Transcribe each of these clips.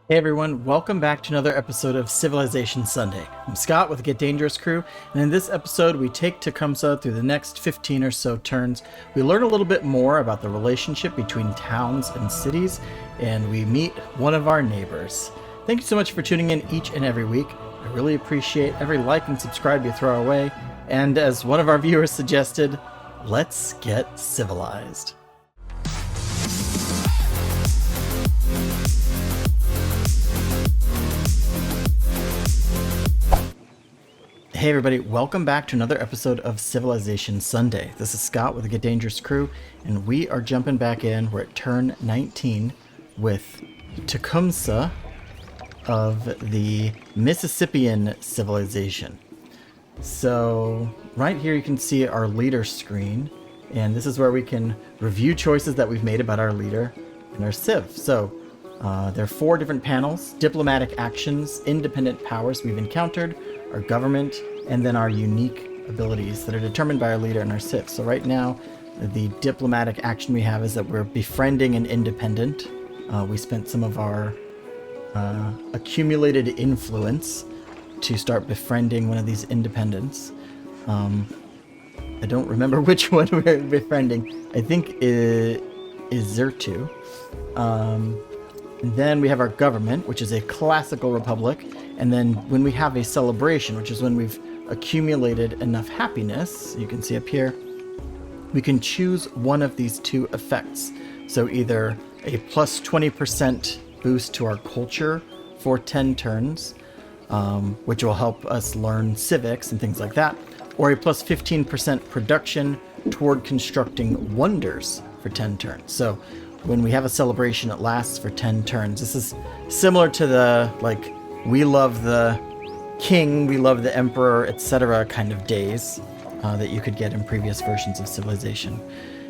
Hey everyone, welcome back to another episode of Civilization Sunday. I'm Scott with the Get Dangerous crew, and in this episode we take Tecumseh through the next 15 or so turns. We learn a little bit more about the relationship between towns and cities, and we meet one of our neighbors. Thank you so much for tuning in each and every week. I really appreciate every like and subscribe you throw our way, and as one of our viewers suggested, let's get civilized. Hey everybody, welcome back to another episode of Civilization Sunday. This is Scott with the Get Dangerous crew, and we are jumping back in. We're at turn 19 with Tecumseh of the Mississippian civilization. So right here you can see our leader screen, and this is where we can review choices that we've made about our leader and our civ. So there are 4 different panels: diplomatic actions, independent powers we've encountered, our government, and then our unique abilities that are determined by our leader and our civ. So right now, the diplomatic action we have is that we're befriending an independent. We spent some of our accumulated influence to start befriending one of these independents. I don't remember which one we're befriending. I think it is Zertu. And then we have our government, which is a classical republic. And then when we have a celebration, which is when we've accumulated enough happiness, you can see up here, we can choose one of these 2 effects. So either a plus 20% boost to our culture for 10 turns, which will help us learn civics and things like that, or a plus 15% production toward constructing wonders for 10 turns. So when we have a celebration, it lasts for 10 turns. This is similar to the, like, we love the king, we love the emperor, etc. kind of days that you could get in previous versions of Civilization.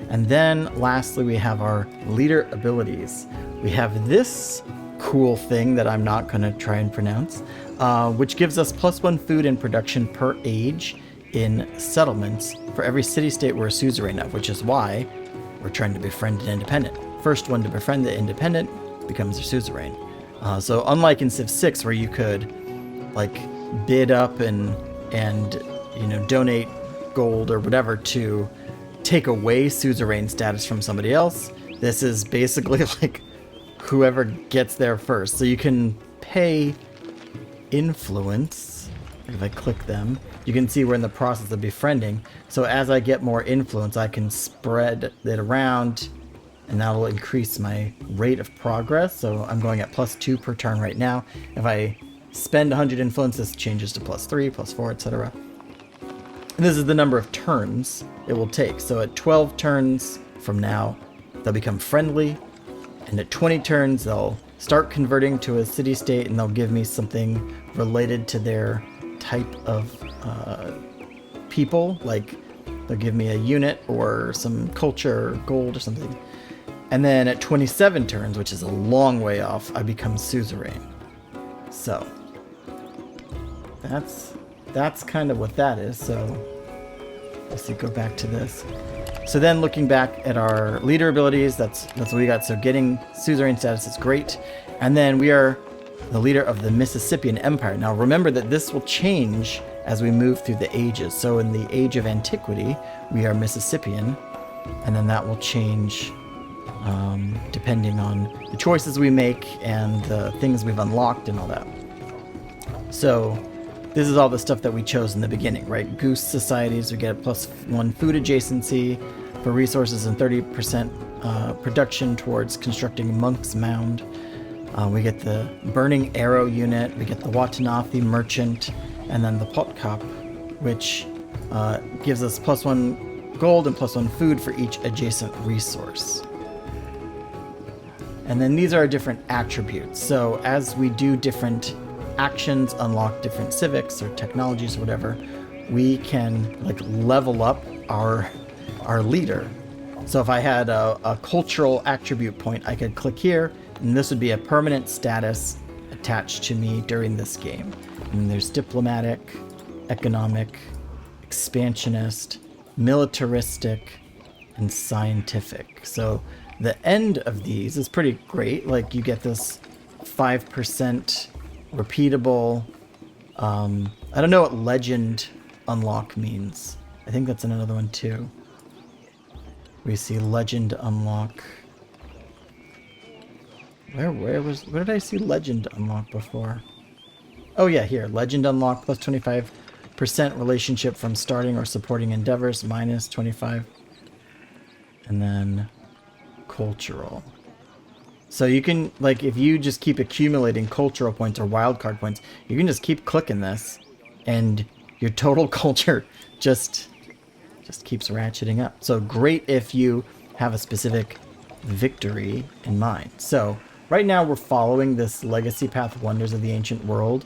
And then lastly, we have our leader abilities. We have this cool thing that I'm not going to try and pronounce, which gives us plus 1 food and production per age in settlements for every city-state we're a suzerain of, which is why we're trying to befriend an independent. First one to befriend the independent becomes a suzerain. So unlike in Civ 6, where you could like bid up and donate gold or whatever to take away suzerain status from somebody else, this is basically like whoever gets there first. So you can pay influence. If I click them, you can see we're in the process of befriending. So as I get more influence, I can spread it around, and that will increase my rate of progress. So I'm going at plus 2 per turn right now. If I spend 100 influence, this changes to plus 3, plus 4, etc. And this is the number of turns it will take. So at 12 turns from now, they'll become friendly. And at 20 turns, they'll start converting to a city-state, and they'll give me something related to their type of people. Like they'll give me a unit or some culture or gold or something. And then at 27 turns, which is a long way off, I become suzerain. So that's kind of what that is. So let's see, go back to this. So then looking back at our leader abilities, that's what we got. So getting suzerain status is great. And then we are the leader of the Mississippian Empire. Now remember that this will change as we move through the ages. So in the age of antiquity, we are Mississippian, and then that will change depending on the choices we make and the things we've unlocked and all that. So this is all the stuff that we chose in the beginning, right? Goose societies, we get a plus 1 food adjacency for resources and 30% production towards constructing Monk's Mound. We get the Burning Arrow unit, we get the Watanabe Merchant, and then the Potkop, which gives us plus 1 gold and plus 1 food for each adjacent resource. And then these are our different attributes. So as we do different actions, unlock different civics or technologies or whatever, we can like level up our leader. So if I had a cultural attribute point, I could click here, and this would be a permanent status attached to me during this game. And there's diplomatic, economic, expansionist, militaristic, and scientific. So the end of these is pretty great. Like you get this 5% repeatable. I don't know what legend unlock means. I think that's another one too. We see legend unlock. Where did I see legend unlock before? Oh yeah, here. Legend unlock plus 25% relationship from starting or supporting endeavors, minus 25. And then cultural. So you can, like, if you just keep accumulating cultural points or wildcard points, you can just keep clicking this, and your total culture just keeps ratcheting up. So great if you have a specific victory in mind. So right now we're following this legacy path, Wonders of the Ancient World.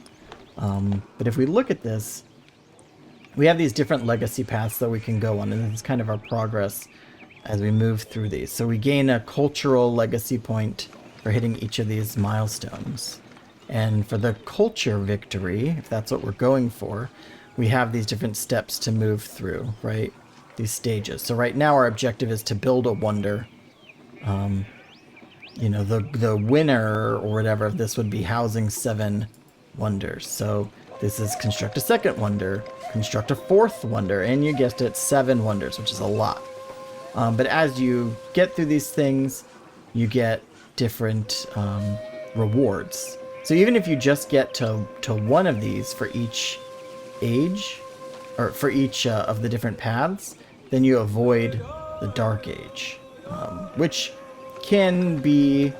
But if we look at this, we have these different legacy paths that we can go on, and this is kind of our progress as we move through these. So we gain a cultural legacy point for hitting each of these milestones. And for the culture victory, if that's what we're going for, we have these different steps to move through, right? These stages. So right now our objective is to build a wonder. You know, the winner or whatever of this would be housing 7 wonders. So this is construct a second wonder, construct a fourth wonder, and you guessed it, 7 wonders, which is a lot. But as you get through these things, you get different rewards. So even if you just get to one of these for each age, or for each of the different paths, then you avoid the Dark Age, which can be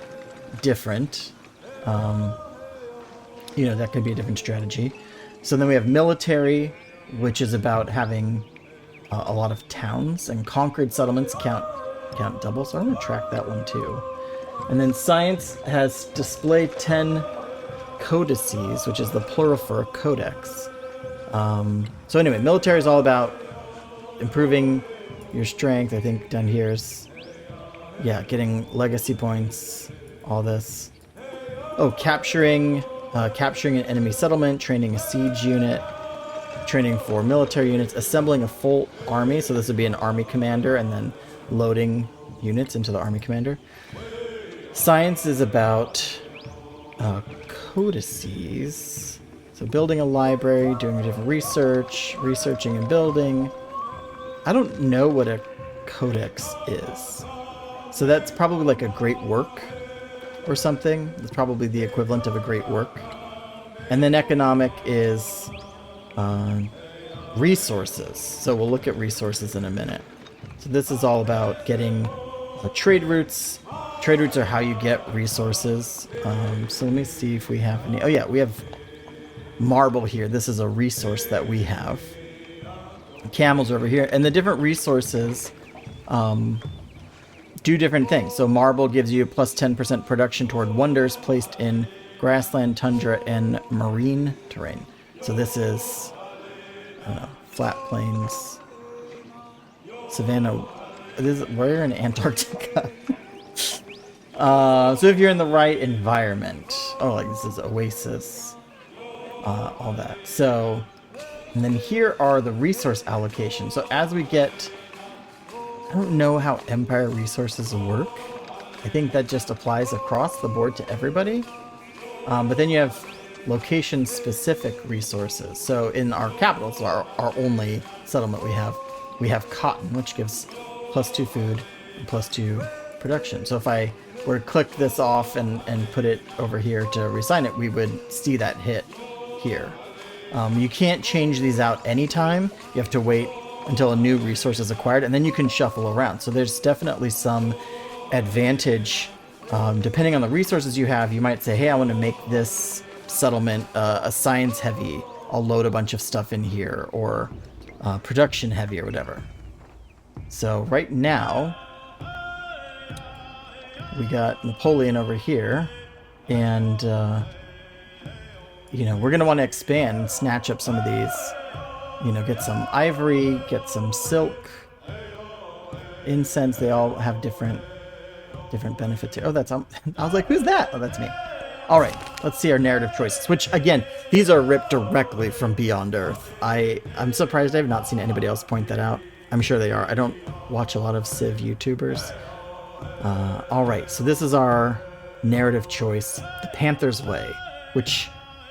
different. You know, that could be a different strategy. So then we have military, which is about having a lot of towns, and conquered settlements count double, so I'm going to track that one too. And then science has display 10 codices, which is the plural for a codex. So anyway, military is all about improving your strength. I think down here is, yeah, getting legacy points, all this. Oh, capturing an enemy settlement, training a siege unit, training for military units, assembling a full army. So this would be an army commander, and then loading units into the army commander. Science is about codices. So building a library, doing different research, researching and building. I don't know what a codex is. So that's probably like a great work or something. It's probably the equivalent of a great work. And then economic is resources. So we'll look at resources in a minute. So this is all about getting trade routes. Trade routes are how you get resources. So let me see if we have any. Oh yeah, we have marble here. This is a resource that we have. Camels over here. And the different resources do different things. So marble gives you plus 10% production toward wonders placed in grassland, tundra, and marine terrain. So this is flat plains, savanna. We're in Antarctica. So if you're in the right environment, like this is oasis, all that. So, and then here are the resource allocations. So as we get, I don't know how Empire resources work. I think that just applies across the board to everybody. But then you have location-specific resources. So in our capital, so our only settlement we have cotton, which gives +2 food and +2 production. So if I were to click this off and put it over here to reassign it, we would see that hit here. You can't change these out anytime. You have to wait until a new resource is acquired, and then you can shuffle around. So there's definitely some advantage. Depending on the resources you have, you might say, hey, I want to make this settlement a science heavy. I'll load a bunch of stuff in here, or production heavy or whatever. So right now, we got Napoleon over here, and we're going to want to expand and snatch up some of these. Get some ivory, get some silk, incense. They all have different benefits here. Oh, that's I was like, who's that? Oh, that's me. All right, let's see our narrative choices, which again, these are ripped directly from Beyond Earth. I'm surprised I have not seen anybody else point that out. I'm sure they are. I don't watch a lot of Civ YouTubers. All right, so this is our narrative choice, the Panther's Way, which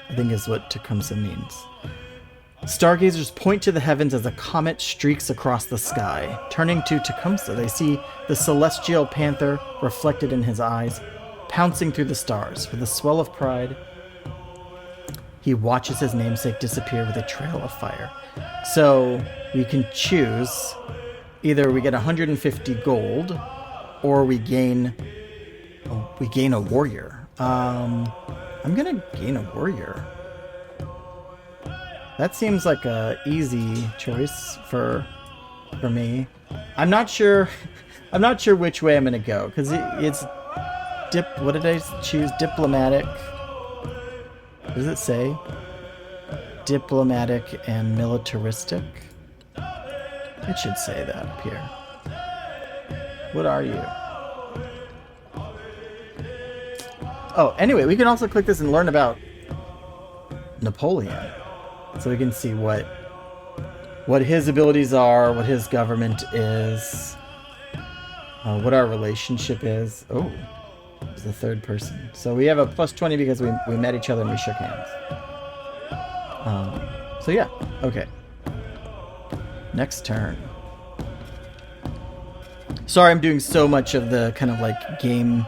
I think is what Tecumseh means. Stargazers point to the heavens as a comet streaks across the sky. Turning to Tecumseh, they see the celestial panther reflected in his eyes, pouncing through the stars. With a swell of pride, he watches his namesake disappear with a trail of fire. So we can choose, either we get 150 gold, or we gain a warrior. I'm gonna gain a warrior. That seems like a easy choice for me. I'm not sure which way I'm gonna go, because it's what did I choose? Diplomatic. What does it say? Diplomatic and militaristic? It should say that up here. What are you? Oh, anyway, we can also click this and learn about Napoleon. So we can see what his abilities are, what his government is, what our relationship is. Oh, it's the third person. So we have a plus 20 because we met each other and we shook hands. So yeah, okay. Next turn. Sorry, I'm doing so much of the kind of like game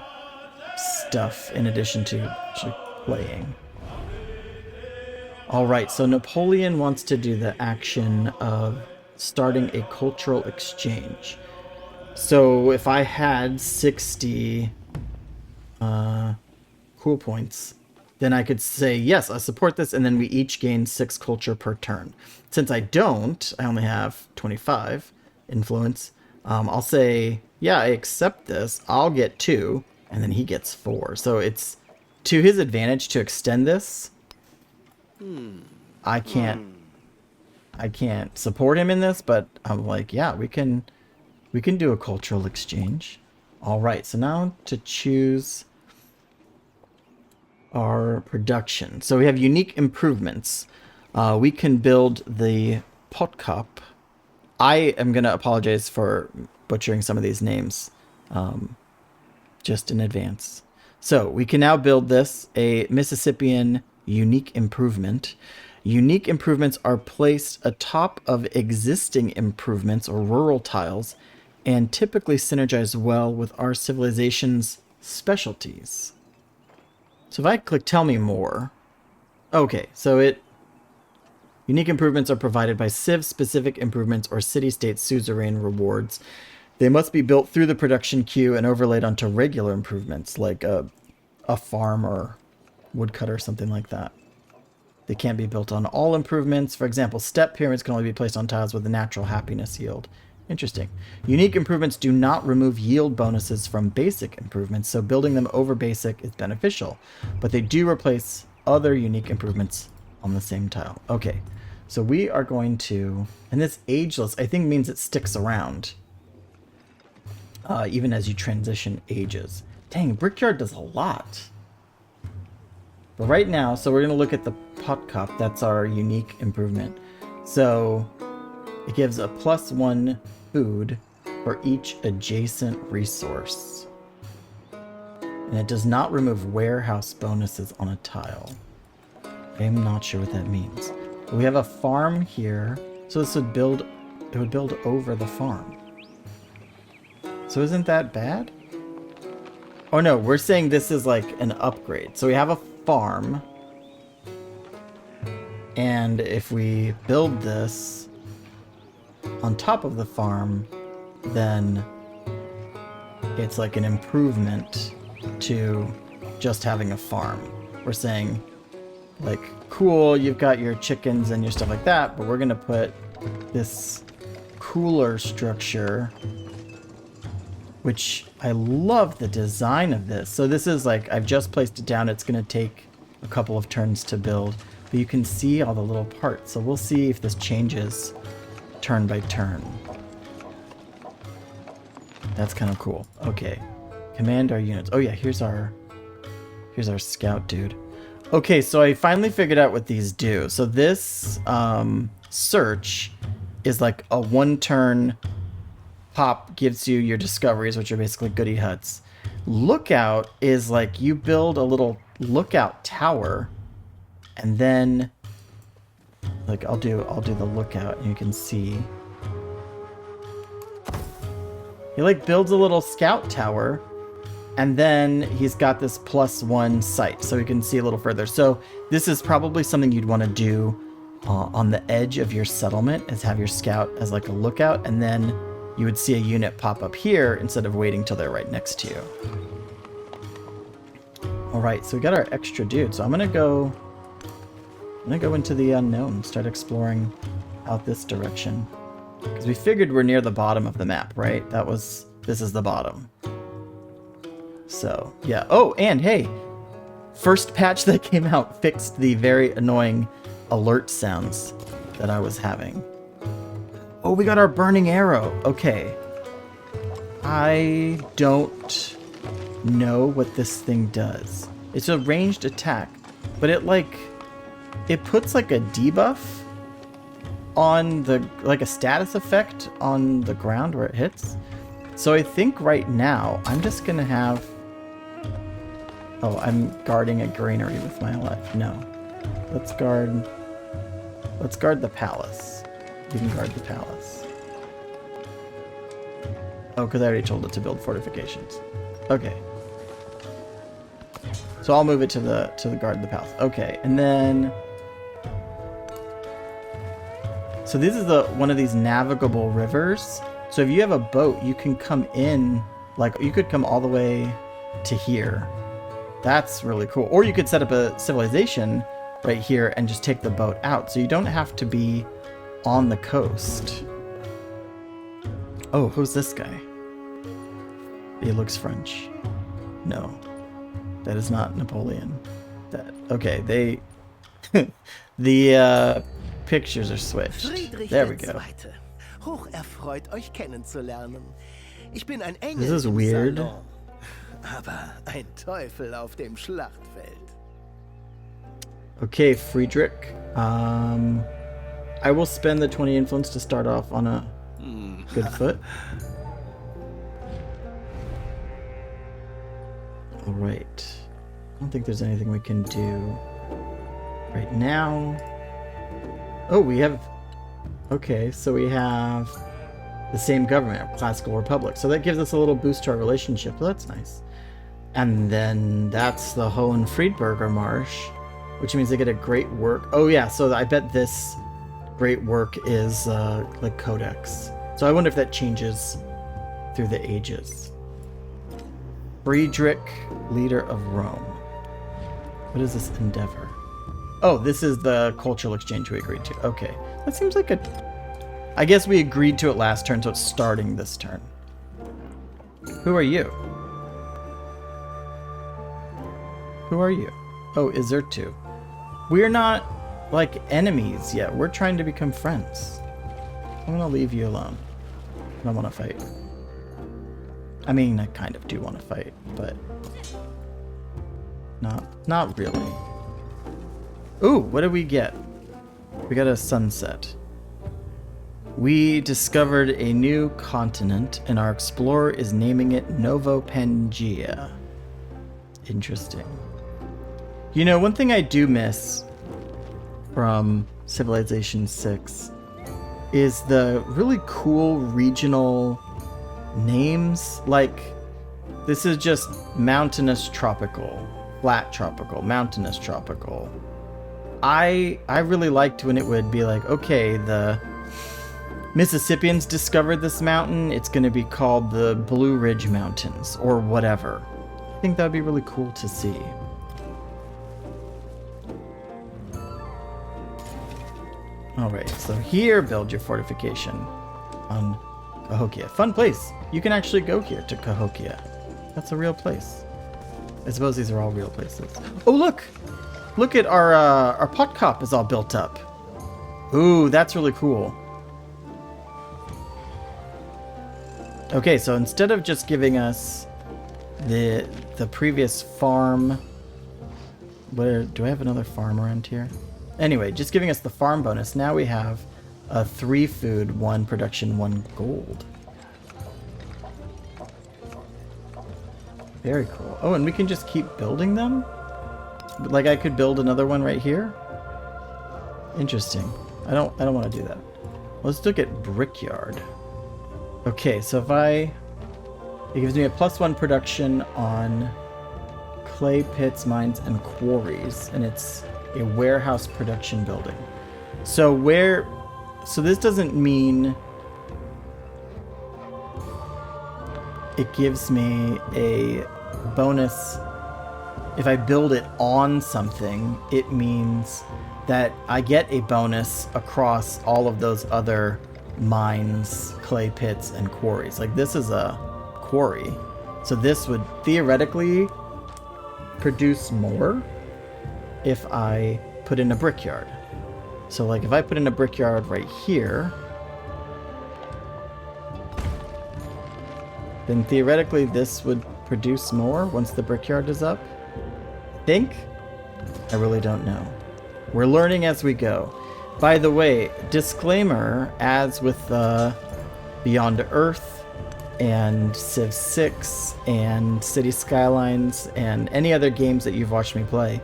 stuff in addition to actually playing. Alright, so Napoleon wants to do the action of starting a cultural exchange. So if I had 60 cool points, then I could say, yes, I support this, and then we each gain 6 culture per turn. Since I don't, I only have 25 influence, I'll say, yeah, I accept this, I'll get 2, and then he gets 4. So it's to his advantage to extend this. I can't support him in this, but I'm like, yeah, we can do a cultural exchange. All right, so now to choose our production. So we have unique improvements. We can build the pot cup. I am going to apologize for butchering some of these names just in advance. So we can now build this, a Mississippian unique improvement. Unique improvements are placed atop of existing improvements or rural tiles and typically synergize well with our civilization's specialties. So if I click tell me more. Okay, so unique improvements are provided by civ-specific improvements or city-state suzerain rewards. They must be built through the production queue and overlaid onto regular improvements like a farm or woodcutter or something like that. They can't be built on all improvements. For example, step pyramids can only be placed on tiles with a natural happiness yield. Interesting. Unique improvements do not remove yield bonuses from basic improvements, so building them over basic is beneficial, but they do replace other unique improvements on the same tile. Okay, so we are going to, and this ageless I think means it sticks around even as you transition ages. Dang, Brickyard does a lot. But right now, so we're going to look at the pot cup. That's our unique improvement. So it gives a +1 food for each adjacent resource. And it does not remove warehouse bonuses on a tile. I'm not sure what that means. We have a farm here. So this would build, it would build over the farm. So isn't that bad? Oh no, we're saying this is like an upgrade. So we have a farm, and if we build this on top of the farm, then it's like an improvement to just having a farm. We're saying, like, cool, you've got your chickens and your stuff like that, but we're gonna put this cooler structure, which I love the design of this. So this is like, I've just placed it down. It's going to take a couple of turns to build, but you can see all the little parts. So we'll see if this changes turn by turn. That's kind of cool. Okay. Command our units. Oh yeah, here's our scout dude. Okay, so I finally figured out what these do. So this search is like a 1-turn pop, gives you your discoveries, which are basically goody huts. lookout is like you build a little lookout tower, and then like I'll do the lookout, and you can see he like builds a little scout tower, and then he's got this +1 sight, so he can see a little further. So this is probably something you'd want to do on the edge of your settlement, is have your scout as like a lookout, and then you would see a unit pop up here instead of waiting till they're right next to you. All right, so we got our extra dude. So I'm gonna go into the unknown, start exploring out this direction, because we figured we're near the bottom of the map, right? This is the bottom. So yeah. Oh, and hey, first patch that came out fixed the very annoying alert sounds that I was having. Oh, we got our burning arrow. Okay. I don't know what this thing does. It's a ranged attack, but it puts like a debuff on like a status effect on the ground where it hits. So I think right now I'm just gonna have... Oh, I'm guarding a granary with my life. No. Let's guard the palace. You can guard the palace. Oh, because I already told it to build fortifications. Okay. So I'll move it to the guard the palace. Okay, and then... So this is one of these navigable rivers. So if you have a boat, you can come in, like you could come all the way to here. That's really cool. Or you could set up a civilization right here and just take the boat out. So you don't have to be on the coast. Oh, who's this guy? He looks French. No, that is not Napoleon. Okay, they... the pictures are switched. There we go. Hocherfreut, euch kennenzulernen. Ich bin ein Engel. This is weird. Aber ein Teufel auf dem Schlachtfeld. Okay, Friedrich. I will spend the 20 influence to start off on a good foot. All right. I don't think there's anything we can do right now. Oh, we have... Okay, so we have the same government, Classical Republic. So that gives us a little boost to our relationship. So that's nice. And then that's the Hohenfriedberger Marsh, which means they get a great work. Oh yeah, so I bet this great work is like Codex. So I wonder if that changes through the ages. Friedrich, leader of Rome. What is this endeavor? Oh, this is the cultural exchange we agreed to. Okay, that seems like a... I guess we agreed to it last turn, so it's starting this turn. Who are you? Who are you? Oh, is there two? We're not, like, enemies yet. We're trying to become friends. I'm gonna leave you alone. I don't want to fight. I mean, I kind of do want to fight, but... Not really. Ooh, what did we get? We got a sunset. We discovered a new continent, and our explorer is naming it Novo Pangea. Interesting. You know, one thing I do miss from Civilization 6 is the really cool regional names. Like, this is just mountainous tropical, flat tropical, mountainous tropical. I really liked when it would be like, okay, the Mississippians discovered this mountain, it's going to be called the Blue Ridge Mountains, or whatever. I think that would be really cool to see. Alright, so here, build your fortification on Cahokia. Fun place! You can actually go here to Cahokia. That's a real place. I suppose these are all real places. Oh, look! Look at our pot cop is all built up. Ooh, that's really cool. Okay, so instead of just giving us the previous farm... do I have another farm around here? Anyway, just giving us the farm bonus, now we have 3 food, 1 production, 1 gold. Very cool. Oh, and we can just keep building them? Like I could build another one right here? Interesting. I don't want to do that. Let's look at Brickyard. Okay, so it gives me a +1 production on clay pits, mines, and quarries, and it's a warehouse production building. So this doesn't mean it gives me a bonus if I build it on something. It means that I get a bonus across all of those other mines, clay pits, and quarries. Like this is a quarry, so this would theoretically produce more if I put in a brickyard. So like if I put in a brickyard right here, then theoretically this would produce more once the brickyard is up. Think? I really don't know. We're learning as we go. By the way, disclaimer, as with Beyond Earth and Civ 6 and City Skylines and any other games that you've watched me play,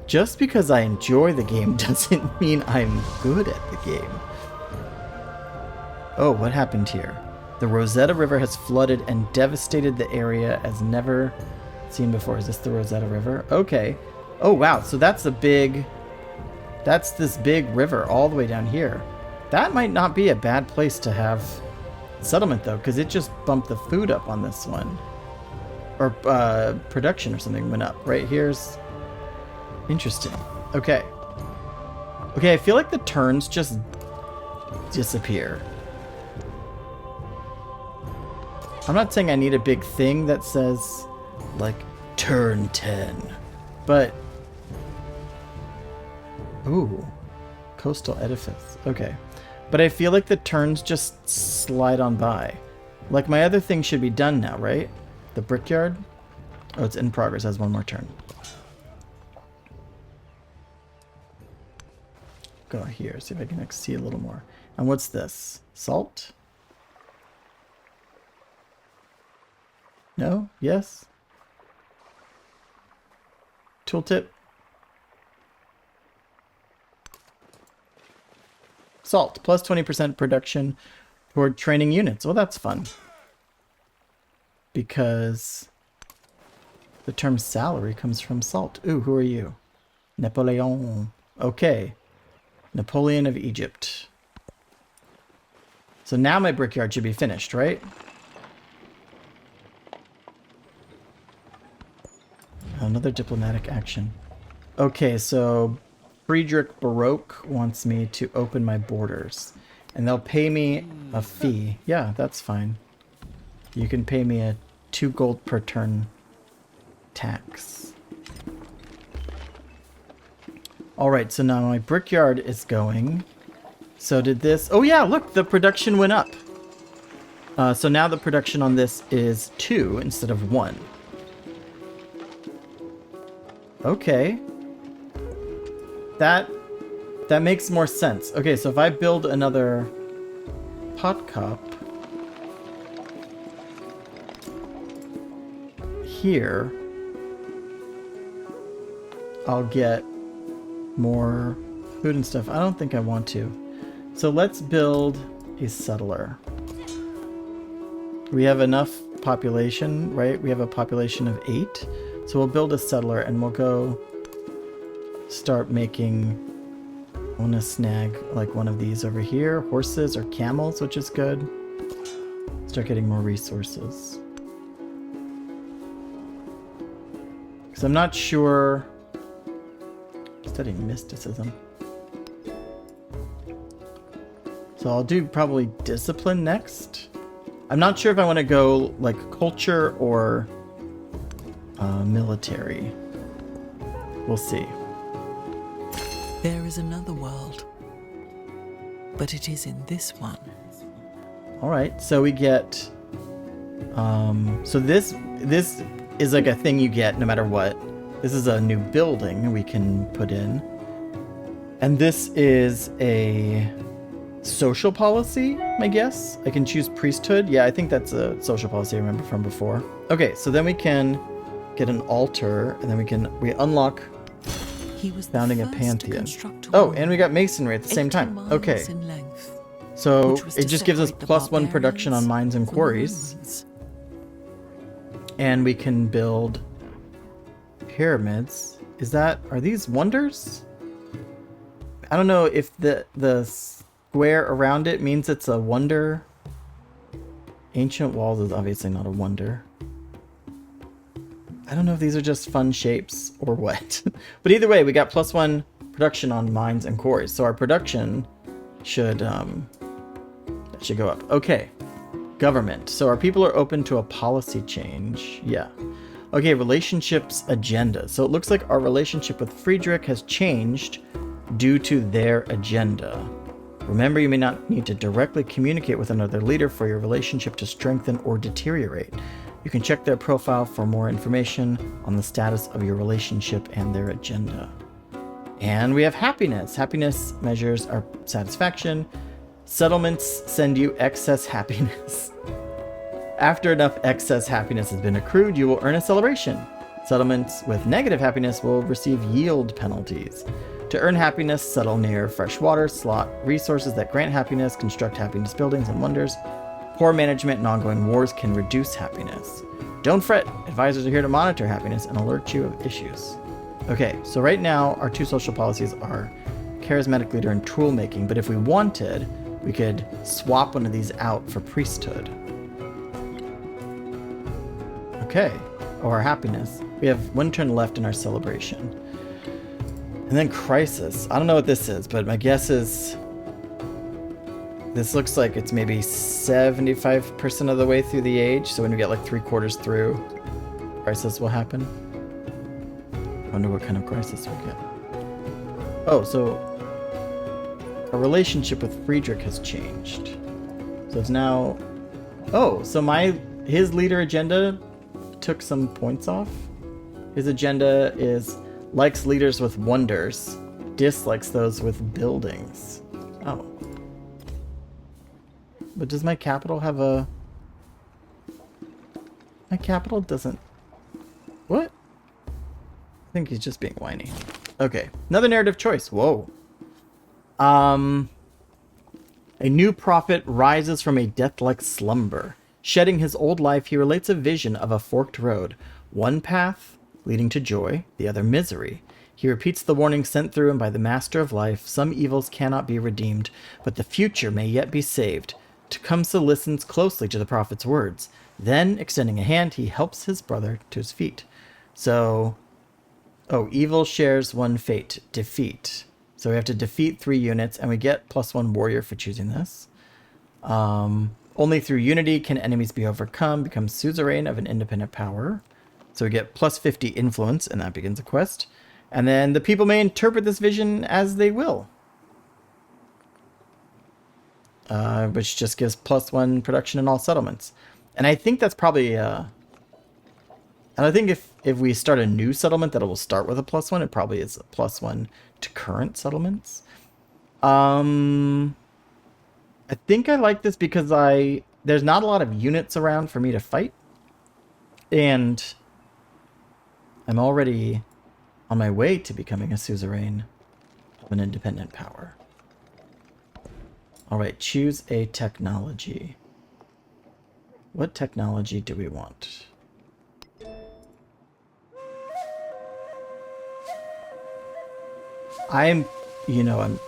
just because I enjoy the game doesn't mean I'm good at the game. Oh, what happened here? The Rosetta River has flooded and devastated the area as never seen before. Is this the Rosetta River? Okay. Oh, wow. So that's this big river all the way down here. That might not be a bad place to have settlement, though, because it just bumped the food up on this one. Or production or something went up. Right here's... Interesting. Okay. Okay, I feel like the turns just disappear. I'm not saying I need a big thing that says, like, turn 10. But... Ooh. Coastal edifice. Okay. But I feel like the turns just slide on by. Like, my other thing should be done now, right? The brickyard? Oh, it's in progress. Has one more turn. Go here. See if I can see a little more. And what's this? Salt? No? Yes? Tooltip? Salt. Plus 20% production toward training units. Well, that's fun. Because the term salary comes from salt. Ooh, who are you? Napoleon. Okay. Napoleon of Egypt. So now my brickyard should be finished, right? Another diplomatic action. Okay, so Friedrich Baroque wants me to open my borders. And they'll pay me a fee. Yeah, that's fine. You can pay me a 2 gold per turn tax. Alright, so now my brickyard is going. So did this... Oh yeah, look, the production went up. So now the production on this is 2 instead of 1. Okay. That makes more sense. Okay, so if I build another pot cup here, I'll get more food and stuff. I don't think I want to. So let's build a settler. We have enough population, right? We have a population of 8. So we'll build a settler and we'll go start making... I want to snag like one of these over here. Horses or camels, which is good. Start getting more resources. Because I'm not sure... Studying mysticism. So I'll do probably discipline next. I'm not sure if I want to go like culture or military. We'll see. There is another world, but it is in this one. All right, so we get. So this is like a thing you get no matter what. This is a new building we can put in, and this is a social policy, I guess. I can choose priesthood. Yeah, I think that's a social policy I remember from before. Okay, so then we can get an altar, and then we unlock He was the founding a first to pantheon. construct a Oh, wall and we got masonry at the same 80 time. miles Okay, in length, so which was it to just gives us separate the +1 production on barbarians mines and from the quarries, Romans. and we can build pyramids. Are these wonders? I don't know if the square around it means it's a wonder. Ancient walls is obviously not a wonder. I don't know if these are just fun shapes or what. But either way, we got +1 production on mines and quarries. So our production should go up. Okay. Government. So our people are open to a policy change. Yeah. Okay, relationships agenda. So it looks like our relationship with Friedrich has changed due to their agenda. Remember, you may not need to directly communicate with another leader for your relationship to strengthen or deteriorate. You can check their profile for more information on the status of your relationship and their agenda. And we have happiness. Happiness measures our satisfaction. Settlements send you excess happiness. After enough excess happiness has been accrued, you will earn a celebration. Settlements with negative happiness will receive yield penalties. To earn happiness, settle near fresh water, slot resources that grant happiness, construct happiness buildings and wonders. Poor management and ongoing wars can reduce happiness. Don't fret, advisors are here to monitor happiness and alert you of issues. Okay, so right now our 2 social policies are charismatic leader and tool making, but if we wanted, we could swap one of these out for priesthood. Okay, or happiness. We have 1 turn left in our celebration. And then crisis. I don't know what this is, but my guess is this looks like it's maybe 75% of the way through the age. So when we get like 3/4 through, crisis will happen. Wonder what kind of crisis we'll get. Oh, so our relationship with Friedrich has changed. So it's now... Oh, so his leader agenda took some points off. His agenda is likes leaders with wonders, dislikes those with buildings. Oh. But does my capital have a... My capital doesn't... What? I think he's just being whiny. Okay, another narrative choice. Whoa. A new prophet rises from a death-like slumber. Shedding his old life, he relates a vision of a forked road. One path leading to joy, the other misery. He repeats the warning sent through him by the Master of Life. Some evils cannot be redeemed, but the future may yet be saved. Tecumseh listens closely to the prophet's words. Then, extending a hand, he helps his brother to his feet. So, evil shares one fate, defeat. So we have to defeat 3 units, and we get +1 warrior for choosing this. Only through unity can enemies be overcome, become suzerain of an independent power. So we get +50 influence, and that begins a quest. And then the people may interpret this vision as they will. Which just gives +1 production in all settlements. And I think that's probably... and I think if we start a new settlement that will start with a +1, it probably is a +1 to current settlements. I think I like this because there's not a lot of units around for me to fight. And I'm already on my way to becoming a suzerain of an independent power. Alright, choose a technology. What technology do we want?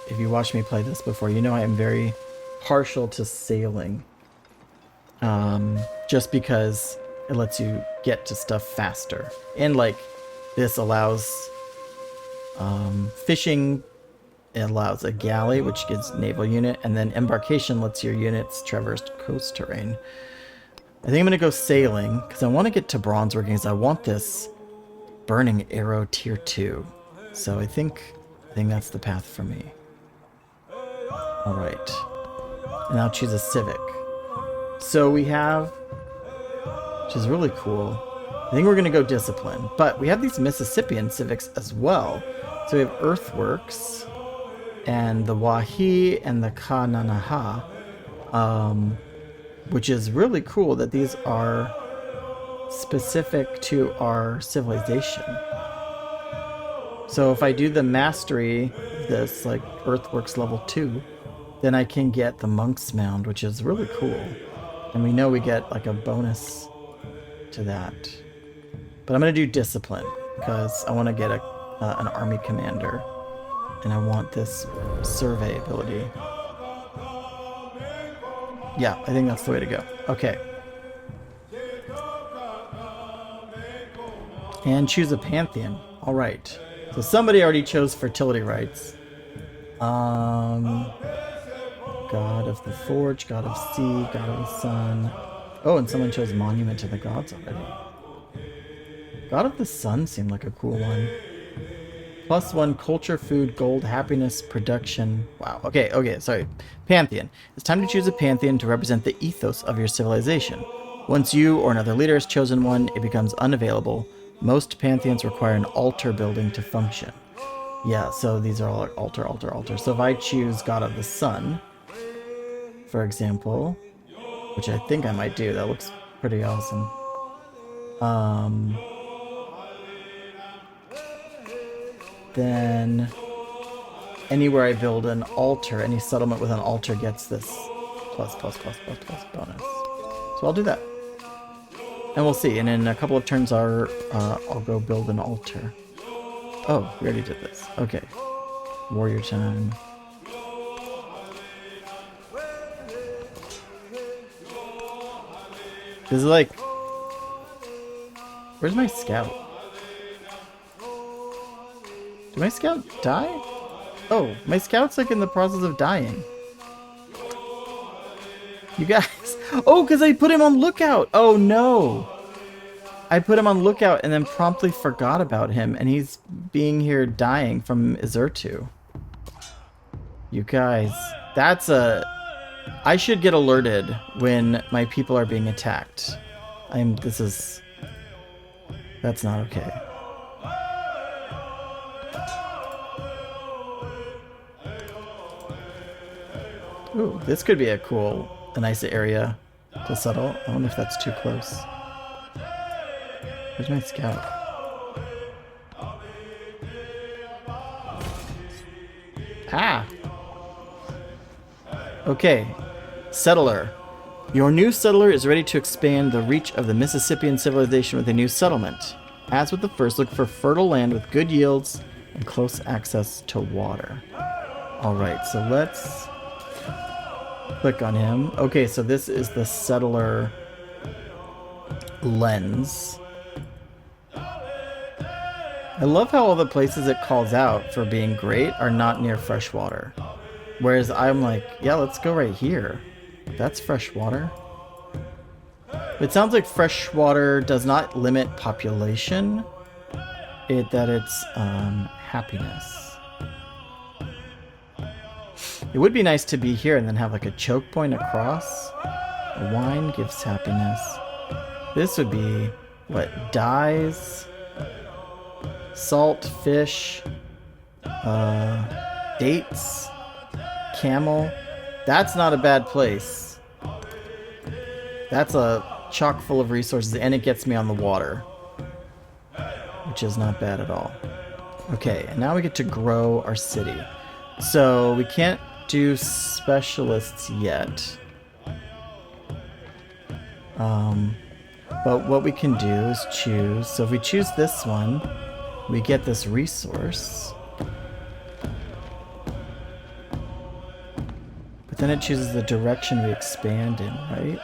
if you watched me play this before, you know I am very partial to sailing. Just because it lets you get to stuff faster. And like, this allows fishing, it allows a galley, which gives naval unit, and then embarkation lets your units traverse coast terrain. I think I'm gonna go sailing, because I want to get to bronze working, because I want this burning arrow tier 2. So I think that's the path for me. Alright. And I'll choose a civic. So we have, which is really cool, I think we're going to go discipline. But we have these Mississippian civics as well. So we have earthworks, and the Wahi and the Kananaha, which is really cool that these are specific to our civilization. So if I do the mastery of this, like Earthworks level 2, then I can get the Monk's Mound, which is really cool. And we know we get like a bonus to that. But I'm going to do Discipline, because I want to get an army commander. And I want this survey ability. Yeah, I think that's the way to go. Okay. And choose a pantheon. All right. So somebody already chose fertility rites. God of the Forge, God of Sea, God of the Sun. Oh, and someone chose Monument to the Gods already. God of the Sun seemed like a cool one. +1 culture, food, gold, happiness, production. Wow. Okay, sorry. Pantheon. It's time to choose a pantheon to represent the ethos of your civilization. Once you or another leader has chosen one, it becomes unavailable. Most pantheons require an altar building to function. Yeah, so these are all like altar. So if I choose God of the Sun, for example, which I think I might do, that looks pretty awesome. Then anywhere I build an altar, any settlement with an altar gets this plus bonus. So I'll do that. And we'll see. And in a couple of turns, I'll go build an altar. Oh, we already did this. Okay. Warrior time. This is like... Where's my scout? Did my scout die? Oh, my scout's like in the process of dying. You guys... Oh, because I put him on lookout! Oh no! I put him on lookout and then promptly forgot about him, and he's being here dying from Izertu. You guys, that's a... I should get alerted when my people are being attacked. That's not okay. Ooh, this could be a nice area to settle. I wonder if that's too close. Where's my scout? Ah! Okay. Settler. Your new settler is ready to expand the reach of the Mississippian civilization with a new settlement. As with the first, look for fertile land with good yields and close access to water. Alright, so let's click on him. Okay, so this is the settler lens. I love how all the places it calls out for being great are not near fresh water. Whereas I'm like, yeah, let's go right here. That's fresh water. It sounds like fresh water does not limit population. It's happiness. It would be nice to be here and then have like a choke point across. A wine gives happiness. This would be, what, dyes, salt, fish, dates, camel. That's not a bad place. That's a chock full of resources, and it gets me on the water, which is not bad at all. Okay, and now we get to grow our city. So we can't do specialists yet. But what we can do is choose. So if we choose this one, we get this resource. But then it chooses the direction we expand in, right?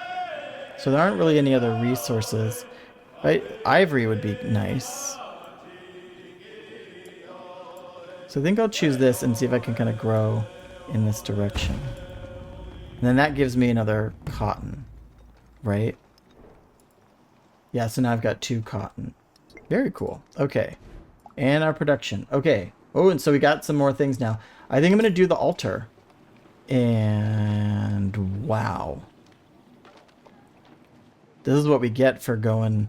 So there aren't really any other resources. Right? Ivory would be nice. So I think I'll choose this and see if I can kind of grow in this direction. And then that gives me another cotton, right? Yeah, so now I've got 2 cotton. Very cool. Okay. And our production. Okay. Oh, and so we got some more things now. I think I'm going to do the altar. And wow. This is what we get for going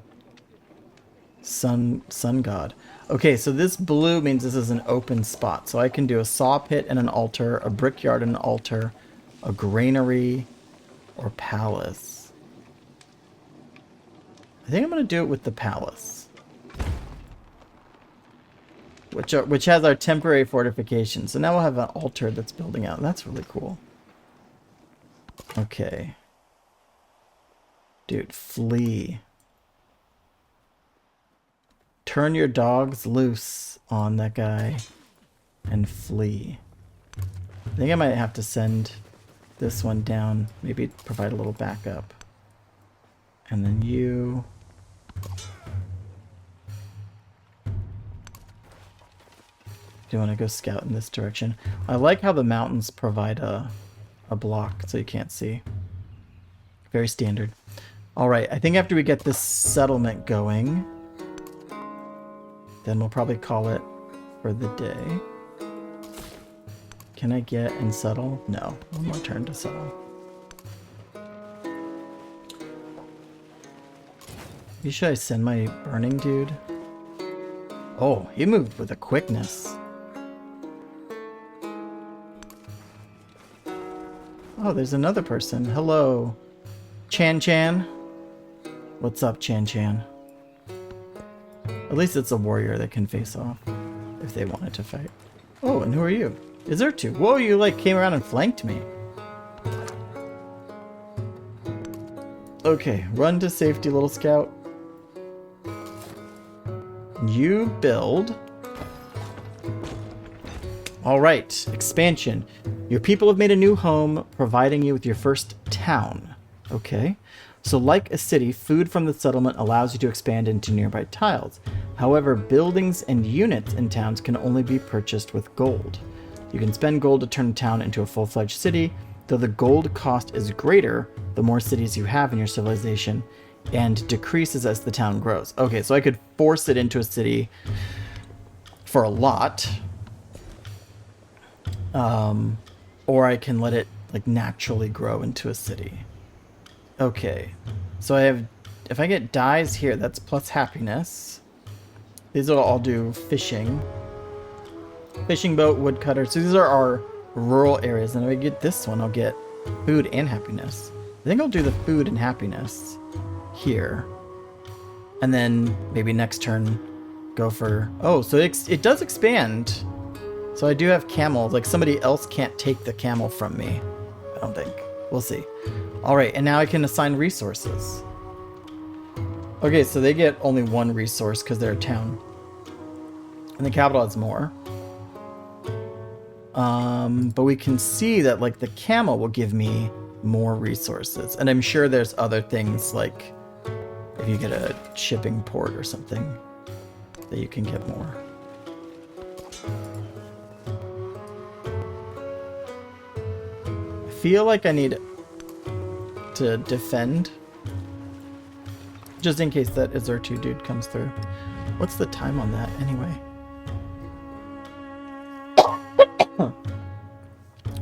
sun god. Okay, so this blue means this is an open spot. So I can do a saw pit and an altar, a brickyard and an altar, a granary, or palace. I think I'm going to do it with the palace. Which has our temporary fortification. So now we'll have an altar that's building out. That's really cool. Okay. Dude, flee. Turn your dogs loose on that guy and flee. I think I might have to send this one down. Maybe provide a little backup. And then you... Do you want to go scout in this direction? I like how the mountains provide a block so you can't see. Very standard. Alright, I think after we get this settlement going, then we'll probably call it for the day. Can I get and settle? No, one more turn to settle. Maybe should I send my burning dude? Oh, he moved with a quickness. Oh, there's another person. Hello. Chan Chan. What's up, Chan Chan? At least it's a warrior that can face off if they wanted to fight. Oh, and who are you? Is there two? Whoa, you like came around and flanked me. Okay, run to safety, little scout. You build. Alright, expansion. Your people have made a new home, providing you with your first town. Okay. So like a city, food from the settlement allows you to expand into nearby tiles. However, buildings and units in towns can only be purchased with gold. You can spend gold to turn a town into a full-fledged city, though the gold cost is greater the more cities you have in your civilization, and decreases as the town grows. Okay, so I could force it into a city for a lot. Or I can let it like naturally grow into a city. Okay, so I have, if I get dyes here, that's plus happiness. These will all do fishing. Fishing boat, woodcutter. So these are our rural areas. And if I get this one, I'll get food and happiness. I think I'll do the food and happiness here. And then maybe next turn go for... Oh, so it does expand. So I do have camels. Like somebody else can't take the camel from me. I don't think. We'll see. Alright, and now I can assign resources. Okay, so they get only one resource because they're a town. And the capital has more. But we can see that like the camel will give me more resources. And I'm sure there's other things like if you get a shipping port or something that you can get more. I feel like I need to defend just in case that Azurtu dude comes through. What's the time on that anyway?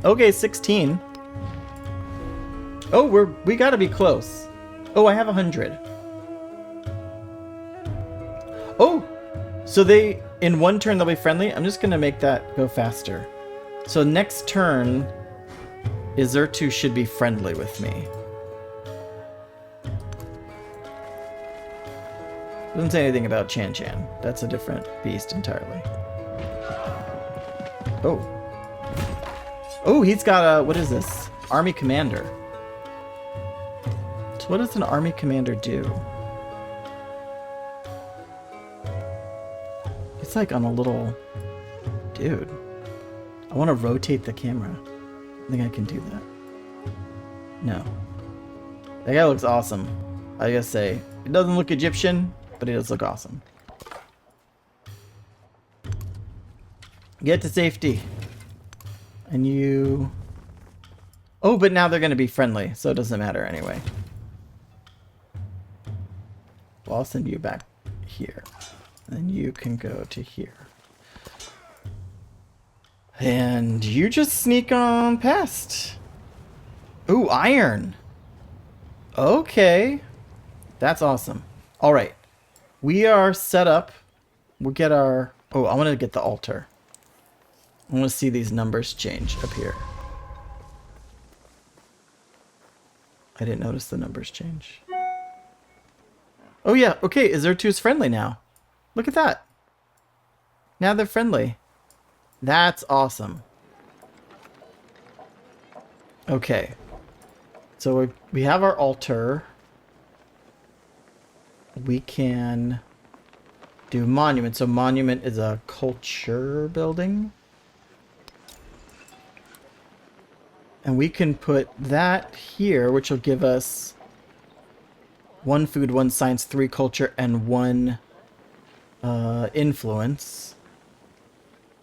Okay, 16. Oh, we gotta be close. Oh, I have 100. Oh, so they, in one turn they'll be friendly. I'm just gonna make that go faster. So next turn, Azurtu should be friendly with me. Doesn't say anything about Chan Chan. That's a different beast entirely. Oh. Oh, he's got a, what is this? Army commander. So what does an army commander do? It's like on a little... Dude. I want to rotate the camera. I think I can do that. No. That guy looks awesome. I gotta say, it doesn't look Egyptian, but he does look awesome. Get to safety. And you... Oh, but now they're going to be friendly, so it doesn't matter anyway. Well, I'll send you back here. And then you can go to here. And you just sneak on past. Ooh, iron. Okay. That's awesome. All right. We are set up we'll get our... Oh, I want to get the altar. I want to see these numbers change up here. I didn't notice the numbers change. Oh yeah, okay, Izertu's friendly now. Look at that. Now they're friendly. That's awesome. Okay. So we have our altar. We can do monument. So monument is a culture building. And we can put that here, which will give us 1 food, 1 science, 3 culture, and 1 influence.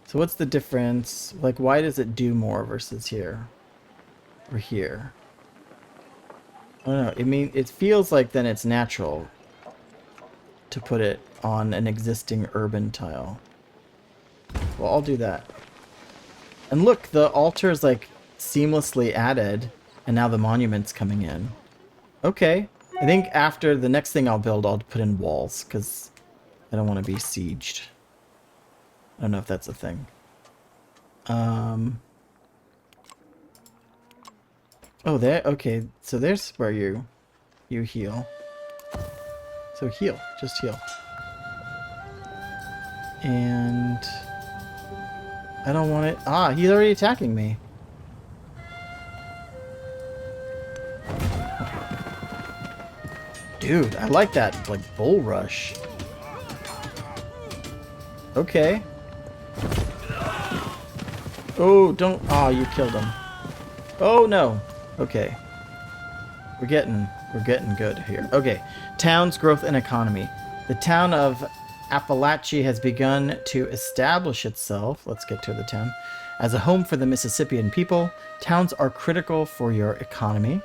So what's the difference? Like, why does it do more versus here? Or here? I don't know. I mean, it feels like then it's natural to put it on an existing urban tile. Well, I'll do that. And look, the altar is like seamlessly added, and now the monument's coming in. Okay. I think after the next thing I'll build, I'll put in walls, because I don't want to be sieged. I don't know if that's a thing. Oh, there. Okay, so there's where you heal. So heal. Just heal. And I don't want it. Ah, he's already attacking me. Dude, I like that, like, bull rush. Okay. Oh, don't... Ah, you killed him. Oh, no. Okay. We're getting good here. Okay. Towns, growth, and economy. The town of Appalachia has begun to establish itself, let's get to the town, as a home for the Mississippian people. Towns are critical for your economy,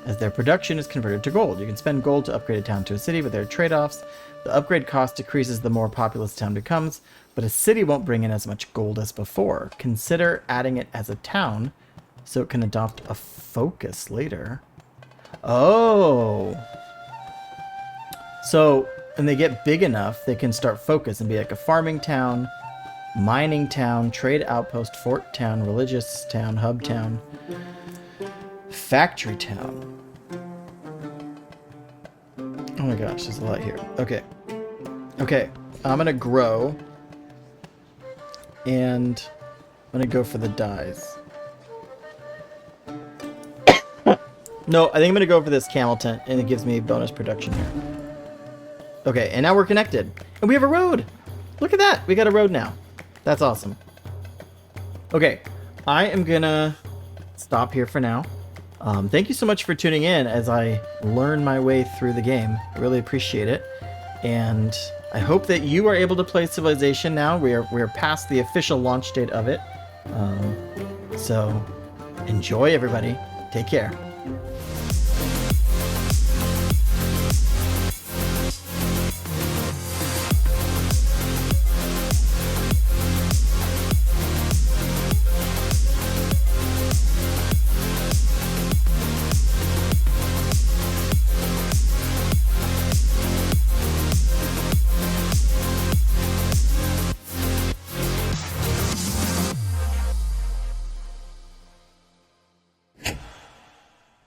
as their production is converted to gold. You can spend gold to upgrade a town to a city, but there are trade-offs. The upgrade cost decreases the more populous town becomes, but a city won't bring in as much gold as before. Consider adding it as a town so it can adopt a focus later. Oh! So, when they get big enough, they can start focus and be like a farming town, mining town, trade outpost, fort town, religious town, hub town, factory town. Oh my gosh, there's a lot here. Okay. Okay, I'm gonna grow. And I'm gonna go for the dyes. No, I think I'm gonna go for this camel tent, and it gives me bonus production here. Okay, and now we're connected. And we have a road! Look at that! We got a road now. That's awesome. Okay, I am gonna stop here for now. Thank you so much for tuning in as I learn my way through the game. I really appreciate it. And I hope that you are able to play Civilization now. We are past the official launch date of it. So enjoy, everybody. Take care.